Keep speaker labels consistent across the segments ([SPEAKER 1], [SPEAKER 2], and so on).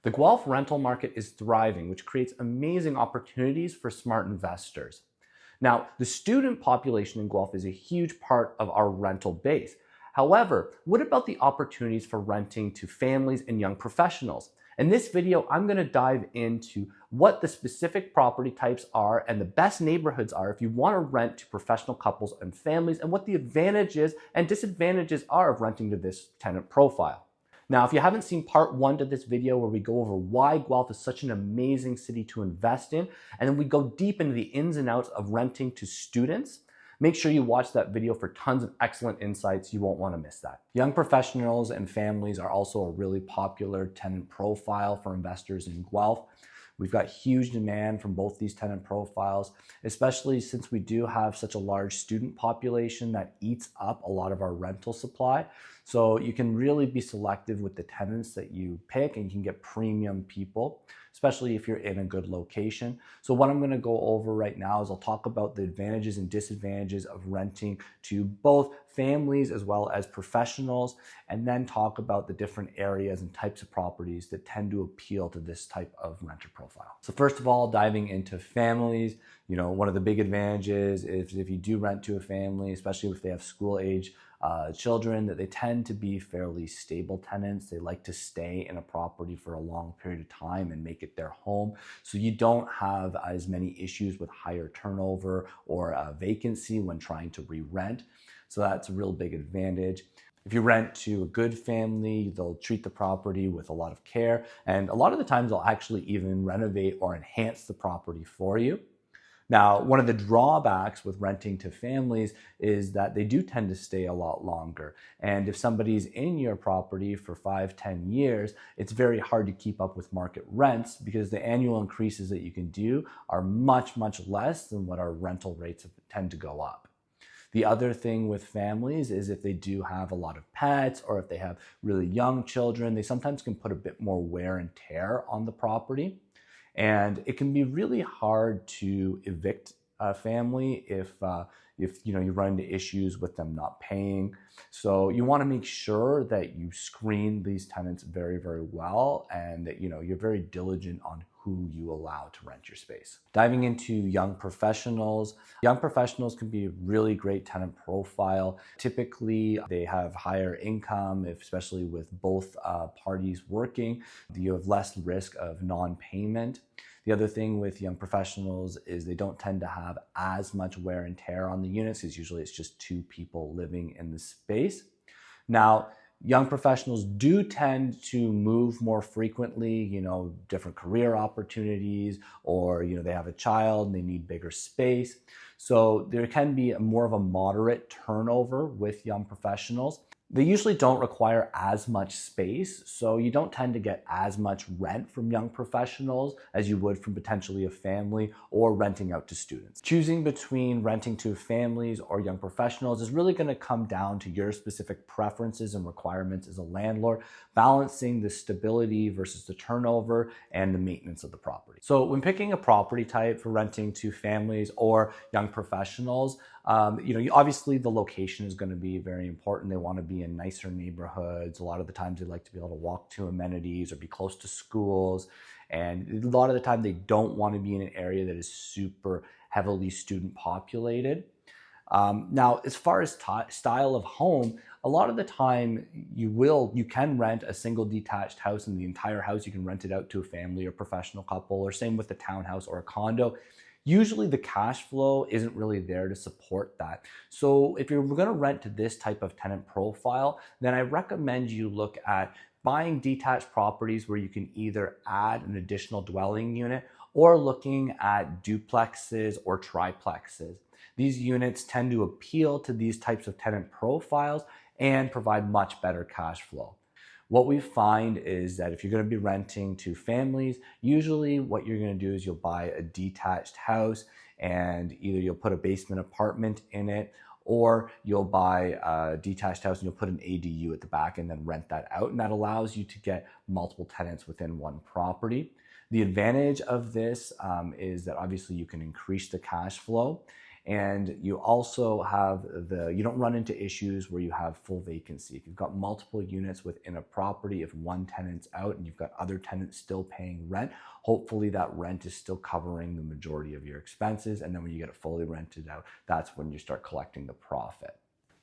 [SPEAKER 1] The Guelph rental market is thriving, which creates amazing opportunities for smart investors. Now, the student population in Guelph is a huge part of our rental base. However, what about the opportunities for renting to families and young professionals? In this video, I'm going to dive into what the specific property types are and the best neighborhoods are if you want to rent to professional couples and families, and what the advantages and disadvantages are of renting to this tenant profile. Now, if you haven't seen part 1 to this video where we go over why Guelph is such an amazing city to invest in, and then we go deep into the ins and outs of renting to students, make sure you watch that video for tons of excellent insights. You won't want to miss that. Young professionals and families are also a really popular tenant profile for investors in Guelph. We've got huge demand from both these tenant profiles, especially since we do have such a large student population that eats up a lot of our rental supply. So you can really be selective with the tenants that you pick, and you can get premium people, especially if you're in a good location. So what I'm going to go over right now is I'll talk about the advantages and disadvantages of renting to both families as well as professionals, and then talk about the different areas and types of properties that tend to appeal to this type of renter profile. So first of all, diving into families, one of the big advantages is if you do rent to a family, especially if they have school age children, that they tend to be fairly stable tenants. They like to stay in a property for a long period of time and make it their home. So you don't have as many issues with higher turnover or vacancy when trying to re-rent. So that's a real big advantage. If you rent to a good family, they'll treat the property with a lot of care. And a lot of the times they'll actually even renovate or enhance the property for you. Now, one of the drawbacks with renting to families is that they do tend to stay a lot longer. And if somebody's in your property for 5-10 years, it's very hard to keep up with market rents because the annual increases that you can do are much, much less than what our rental rates tend to go up. The other thing with families is if they do have a lot of pets or if they have really young children, they sometimes can put a bit more wear and tear on the property. And it can be really hard to evict a family if you run into issues with them not paying. So you want to make sure that you screen these tenants very, very well, and that you're very diligent on who you allow to rent your space. Diving into young professionals. Young professionals can be a really great tenant profile. Typically, they have higher income, especially with both parties working. You have less risk of non-payment. The other thing with young professionals is they don't tend to have as much wear and tear on the units, because usually it's just 2 people living in the space. Now, young professionals do tend to move more frequently, different career opportunities, or they have a child and they need bigger space. So there can be more of a moderate turnover with young professionals. They usually don't require as much space, so you don't tend to get as much rent from young professionals as you would from potentially a family or renting out to students. Choosing between renting to families or young professionals is really going to come down to your specific preferences and requirements as a landlord, balancing the stability versus the turnover and the maintenance of the property. So when picking a property type for renting to families or young professionals, obviously the location is going to be very important. They want to be in nicer neighborhoods. A lot of the times they like to be able to walk to amenities or be close to schools. And a lot of the time they don't want to be in an area that is super heavily student populated. Now, as far as style of home, a lot of the time you can rent a single detached house, and the entire house you can rent it out to a family or professional couple, or same with a townhouse or a condo. Usually the cash flow isn't really there to support that. So if you're going to rent to this type of tenant profile, then I recommend you look at buying detached properties where you can either add an additional dwelling unit, or looking at duplexes or triplexes. These units tend to appeal to these types of tenant profiles and provide much better cash flow. What we find is that if you're going to be renting to families, usually what you're going to do is you'll buy a detached house, and either you'll put a basement apartment in it, or you'll buy a detached house and you'll put an ADU at the back and then rent that out. And that allows you to get multiple tenants within one property. The advantage of this is that obviously you can increase the cash flow. And you also have you don't run into issues where you have full vacancy. If you've got multiple units within a property, if one tenant's out and you've got other tenants still paying rent, hopefully that rent is still covering the majority of your expenses. And then when you get it fully rented out, that's when you start collecting the profit.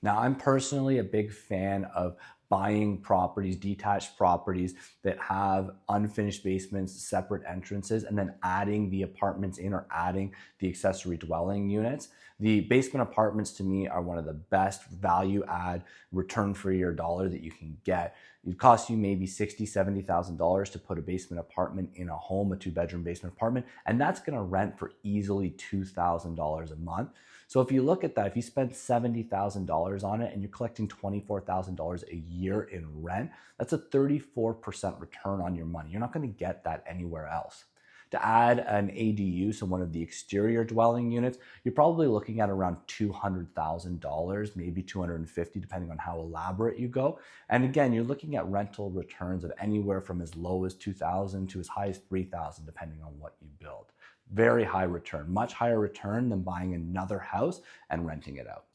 [SPEAKER 1] Now, I'm personally a big fan of buying properties, detached properties that have unfinished basements, separate entrances, and then adding the apartments in or adding the accessory dwelling units. The basement apartments to me are one of the best value add return for your dollar that you can get. It costs you maybe $60,000, $70,000 to put a basement apartment in a home, a 2-bedroom basement apartment, and that's gonna rent for easily $2,000 a month. So if you look at that, if you spend $70,000 on it and you're collecting $24,000 a year in rent, that's a 34% return on your money. You're not gonna get that anywhere else. To add an ADU, so one of the exterior dwelling units, you're probably looking at around $200,000, maybe $250,000, depending on how elaborate you go. And again, you're looking at rental returns of anywhere from as low as $2,000 to as high as $3,000, depending on what you build. Very high return, much higher return than buying another house and renting it out.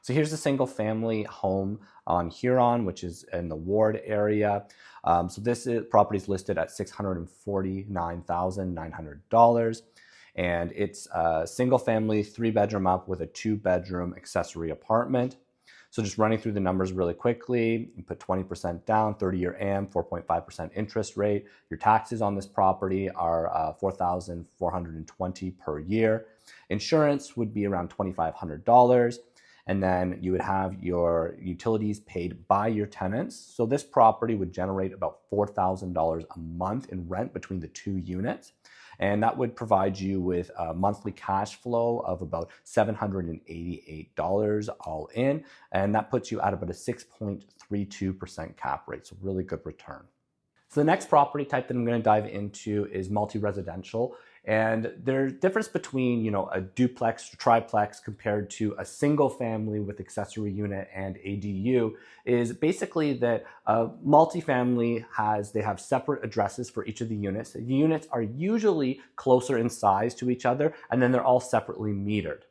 [SPEAKER 1] So here's a single family home on Huron, which is in the Ward area. So this property is listed at $649,900. And it's a single family, 3-bedroom up with a 2-bedroom accessory apartment. So just running through the numbers really quickly, you put 20% down, 30-year AM, 4.5% interest rate. Your taxes on this property are $4,420 per year. Insurance would be around $2,500. And then you would have your utilities paid by your tenants. So this property would generate about $4,000 a month in rent between the 2 units. And that would provide you with a monthly cash flow of about $788 all in. And that puts you at about a 6.32% cap rate. So really good return. So the next property type that I'm going to dive into is multi-residential. And there's difference between, a duplex or triplex compared to a single family with accessory unit and ADU is basically that multifamily they have separate addresses for each of the units. The units are usually closer in size to each other, and then they're all separately metered.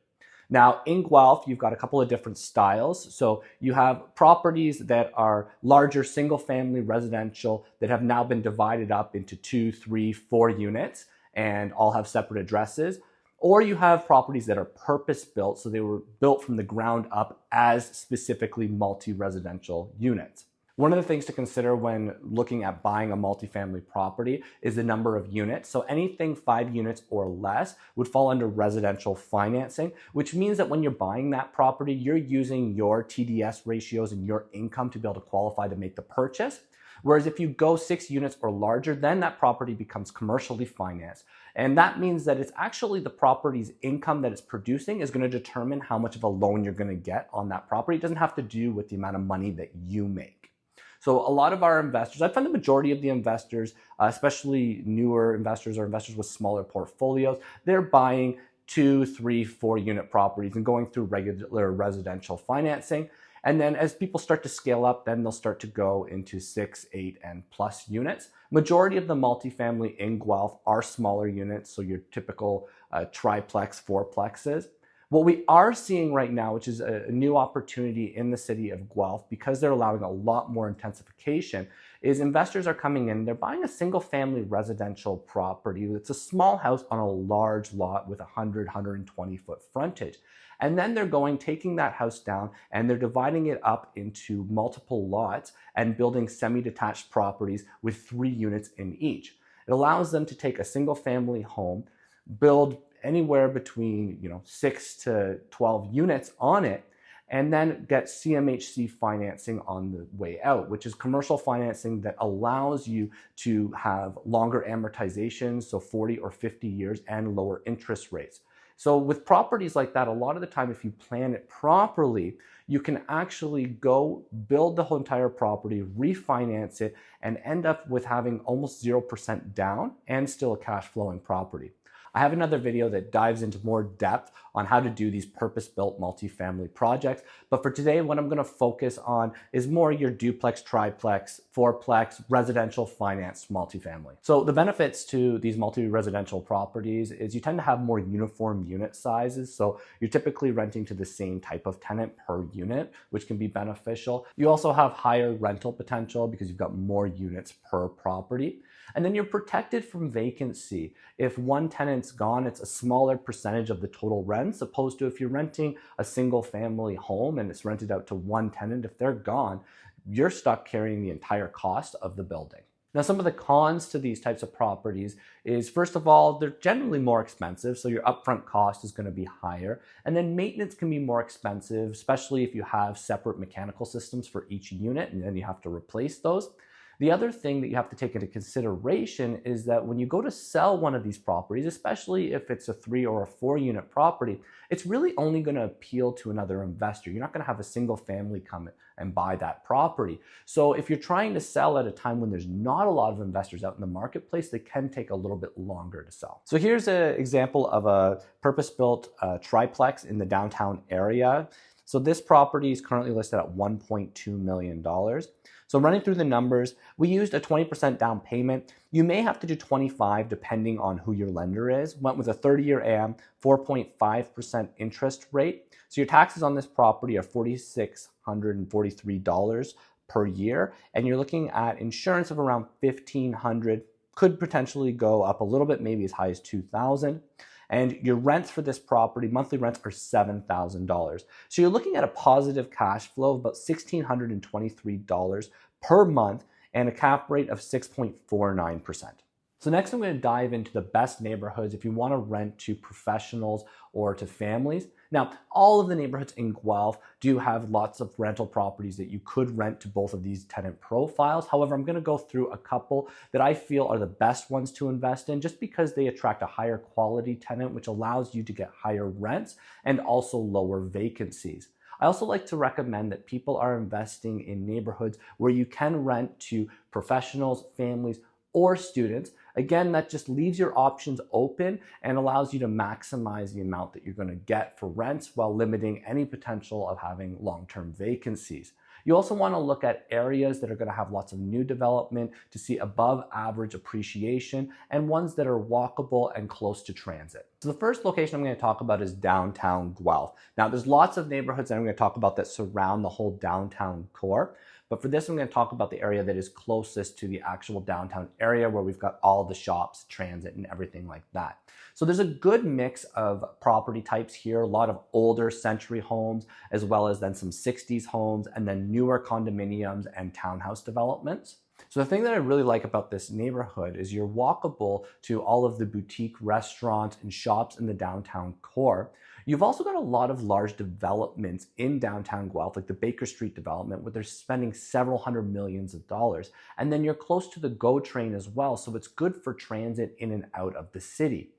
[SPEAKER 1] Now, in Guelph, you've got a couple of different styles. So you have properties that are larger single-family residential that have now been divided up into 2, 3, 4 units and all have separate addresses. Or you have properties that are purpose-built, so they were built from the ground up as specifically multi-residential units. One of the things to consider when looking at buying a multifamily property is the number of units. So anything 5 units or less would fall under residential financing, which means that when you're buying that property, you're using your TDS ratios and your income to be able to qualify to make the purchase. Whereas if you go 6 units or larger, then that property becomes commercially financed. And that means that it's actually the property's income that it's producing is going to determine how much of a loan you're going to get on that property. It doesn't have to do with the amount of money that you make. So a lot of our investors, I find the majority of the investors, especially newer investors or investors with smaller portfolios, they're buying 2, 3, 4 unit properties and going through regular residential financing. And then as people start to scale up, then they'll start to go into 6, 8, and plus units. Majority of the multifamily in Guelph are smaller units, so your typical triplex, fourplexes. What we are seeing right now, which is a new opportunity in the city of Guelph, because they're allowing a lot more intensification, is investors are coming in, they're buying a single family residential property. It's a small house on a large lot with 100, 120 foot frontage. And then they're taking that house down and they're dividing it up into multiple lots and building semi-detached properties with 3 units in each. It allows them to take a single family home, build anywhere between 6 to 12 units on it, and then get CMHC financing on the way out, which is commercial financing that allows you to have longer amortizations, so 40 or 50 years, and lower interest rates. So with properties like that, a lot of the time, if you plan it properly, you can actually go build the whole entire property, refinance it, and end up with having almost 0% down and still a cash flowing property. I have another video that dives into more depth on how to do these purpose-built multifamily projects. But for today, what I'm going to focus on is more your duplex, triplex, fourplex, residential financed multifamily. So the benefits to these multi-residential properties is you tend to have more uniform unit sizes. So you're typically renting to the same type of tenant per unit, which can be beneficial. You also have higher rental potential because you've got more units per property. And then you're protected from vacancy. If one tenant's gone, it's a smaller percentage of the total rents, opposed to if you're renting a single family home and it's rented out to one tenant, if they're gone, you're stuck carrying the entire cost of the building. Now, some of the cons to these types of properties is, first of all, they're generally more expensive, so your upfront cost is going to be higher. And then maintenance can be more expensive, especially if you have separate mechanical systems for each unit, and then you have to replace those. The other thing that you have to take into consideration is that when you go to sell one of these properties, especially if it's a 3 or a 4 unit property, it's really only going to appeal to another investor. You're not going to have a single family come and buy that property. So if you're trying to sell at a time when there's not a lot of investors out in the marketplace, they can take a little bit longer to sell. So here's an example of a purpose-built triplex in the downtown area. So this property is currently listed at $1.2 million. So running through the numbers, we used a 20% down payment. You may have to do 25 depending on who your lender is. Went with a 30-year AM, 4.5% interest rate. So your taxes on this property are $4,643 per year. And you're looking at insurance of around $1,500, could potentially go up a little bit, maybe as high as $2,000. And your rents for this property, monthly rents, are $7,000. So you're looking at a positive cash flow of about $1,623 per month and a cap rate of 6.49%. So next I'm going to dive into the best neighborhoods if you want to rent to professionals or to families. Now, all of the neighborhoods in Guelph do have lots of rental properties that you could rent to both of these tenant profiles. However, I'm going to go through a couple that I feel are the best ones to invest in just because they attract a higher quality tenant, which allows you to get higher rents and also lower vacancies. I also like to recommend that people are investing in neighborhoods where you can rent to professionals, families, or students. Again, that just leaves your options open and allows you to maximize the amount that you're going to get for rents while limiting any potential of having long-term vacancies. You also want to look at areas that are going to have lots of new development to see above average appreciation and ones that are walkable and close to transit. So the first location I'm going to talk about is downtown Guelph. Now, there's lots of neighborhoods that I'm going to talk about that surround the whole downtown core. But for this, I'm going to talk about the area that is closest to the actual downtown area where we've got all the shops, transit, and everything like that. So there's a good mix of property types here, a lot of older century homes, as well as then some 60s homes, and then newer condominiums and townhouse developments. So the thing that I really like about this neighborhood is you're walkable to all of the boutique restaurants and shops in the downtown core. You've also got a lot of large developments in downtown Guelph, like the Baker Street development, where they're spending several hundred millions of dollars. And then you're close to the GO train as well, so it's good for transit in and out of the city.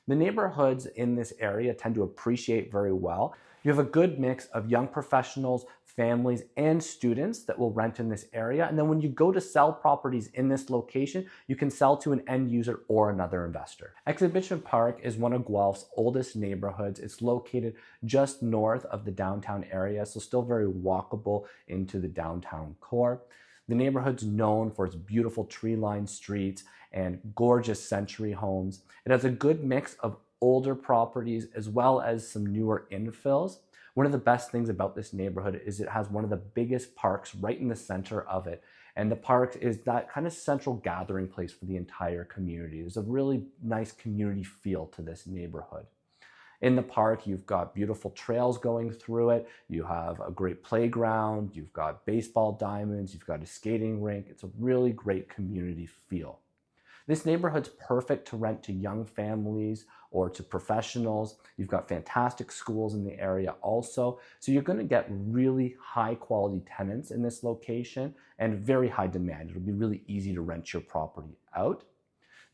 [SPEAKER 1] The neighborhoods in this area tend to appreciate very well. You have a good mix of young professionals, families, and students that will rent in this area. And then when you go to sell properties in this location, you can sell to an end user or another investor. Exhibition Park is one of Guelph's oldest neighborhoods. It's located just north of the downtown area, so still very walkable into the downtown core. The neighborhood's known for its beautiful tree-lined streets and gorgeous century homes. It has a good mix of older properties as well as some newer infills. One of the best things about this neighborhood is it has one of the biggest parks right in the center of it. And the park is that kind of central gathering place for the entire community. There's a really nice community feel to this neighborhood. In the park, you've got beautiful trails going through it. You have a great playground. You've got baseball diamonds. You've got a skating rink. It's a really great community feel. This neighborhood's perfect to rent to young families or to professionals. You've got fantastic schools in the area also. So you're going to get really high quality tenants in this location and very high demand. It'll be really easy to rent your property out.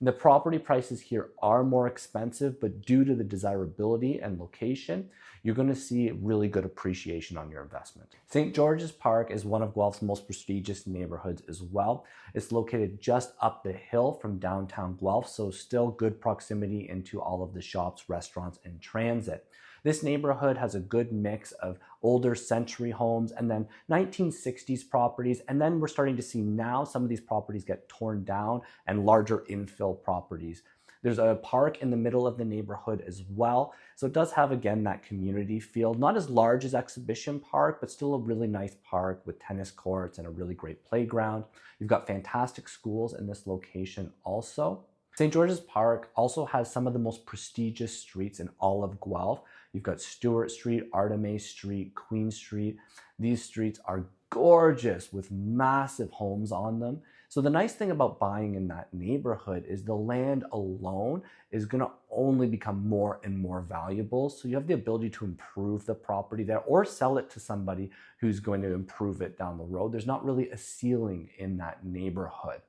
[SPEAKER 1] The property prices here are more expensive, but due to the desirability and location, you're going to see really good appreciation on your investment. St. George's Park is one of Guelph's most prestigious neighborhoods as well. It's located just up the hill from downtown Guelph, so still good proximity into all of the shops, restaurants, and transit. This neighborhood has a good mix of older century homes and then 1960s properties. And then we're starting to see now some of these properties get torn down and larger infill properties. There's a park in the middle of the neighborhood as well. So it does have, again, that community feel. Not as large as Exhibition Park, but still a really nice park with tennis courts and a really great playground. You've got fantastic schools in this location also. St. George's Park also has some of the most prestigious streets in all of Guelph. You've got Stewart Street, Artemis Street, Queen Street. These streets are gorgeous with massive homes on them. So the nice thing about buying in that neighborhood is the land alone is going to only become more and more valuable. So you have the ability to improve the property there or sell it to somebody who's going to improve it down the road. There's not really a ceiling in that neighborhood.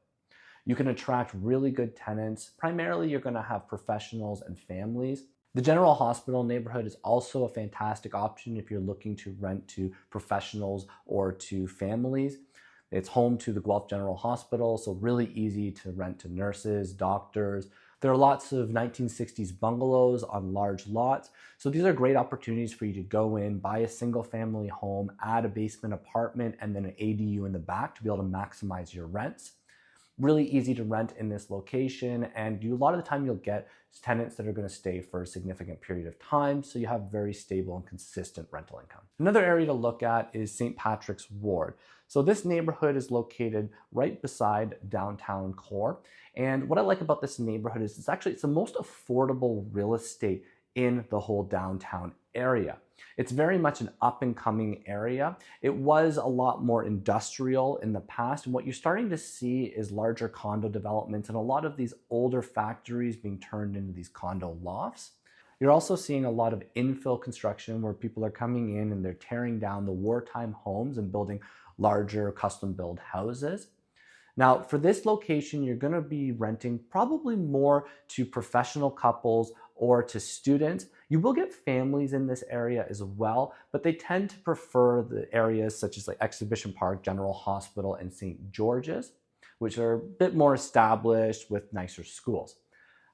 [SPEAKER 1] You can attract really good tenants. Primarily, you're going to have professionals and families. The General Hospital neighborhood is also a fantastic option if you're looking to rent to professionals or to families. It's home to the Guelph General Hospital, so really easy to rent to nurses, doctors. There are lots of 1960s bungalows on large lots. So these are great opportunities for you to go in, buy a single family home, add a basement apartment, and then an ADU in the back to be able to maximize your rents. Really easy to rent in this location, and a lot of the time you'll get tenants that are going to stay for a significant period of time, so you have very stable and consistent rental income. Another area to look at is St. Patrick's Ward. So this neighborhood is located right beside downtown core, and what I like about this neighborhood is it's the most affordable real estate in the whole downtown area. It's very much an up-and-coming area. It was a lot more industrial in the past, and what you're starting to see is larger condo developments and a lot of these older factories being turned into these condo lofts. You're also seeing a lot of infill construction where people are coming in and they're tearing down the wartime homes and building larger custom-built houses. Now, for this location, you're going to be renting probably more to professional couples or to students. You will get families in this area as well, but they tend to prefer the areas such as like Exhibition Park, General Hospital, and St. George's, which are a bit more established with nicer schools.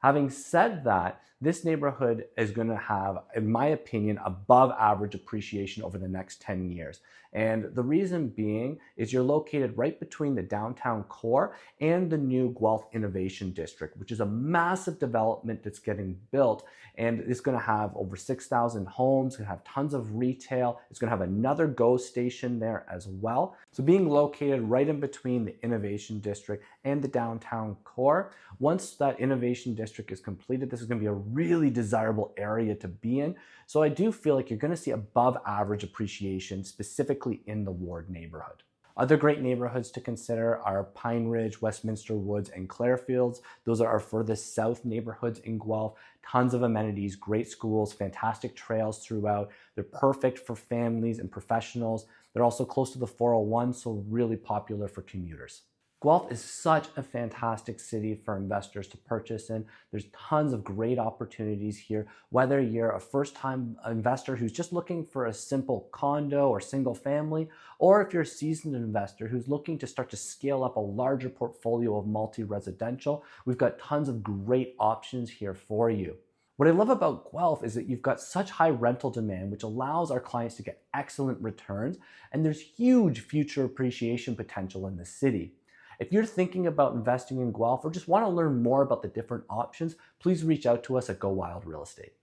[SPEAKER 1] Having said that, this neighborhood is going to have, in my opinion, above average appreciation over the next 10 years. And the reason being is you're located right between the downtown core and the new Guelph Innovation District, which is a massive development that's getting built. And it's going to have over 6,000 homes, it's going to have tons of retail. It's going to have another GO station there as well. So being located right in between the Innovation District and the downtown core, once that Innovation District is completed, this is going to be a really desirable area to be in. So I do feel like you're going to see above average appreciation specifically in the Ward neighborhood. Other great neighborhoods to consider are Pine Ridge, Westminster Woods, and Clarefields. Those are our furthest south neighborhoods in Guelph. Tons of amenities, great schools, fantastic trails throughout. They're perfect for families and professionals. They're also close to the 401, so really popular for commuters. Guelph is such a fantastic city for investors to purchase in. There's tons of great opportunities here, whether you're a first-time investor who's just looking for a simple condo or single family, or if you're a seasoned investor who's looking to start to scale up a larger portfolio of multi-residential, we've got tons of great options here for you. What I love about Guelph is that you've got such high rental demand, which allows our clients to get excellent returns, and there's huge future appreciation potential in the city. If you're thinking about investing in Guelph or just want to learn more about the different options, please reach out to us at Go Wild Real Estate.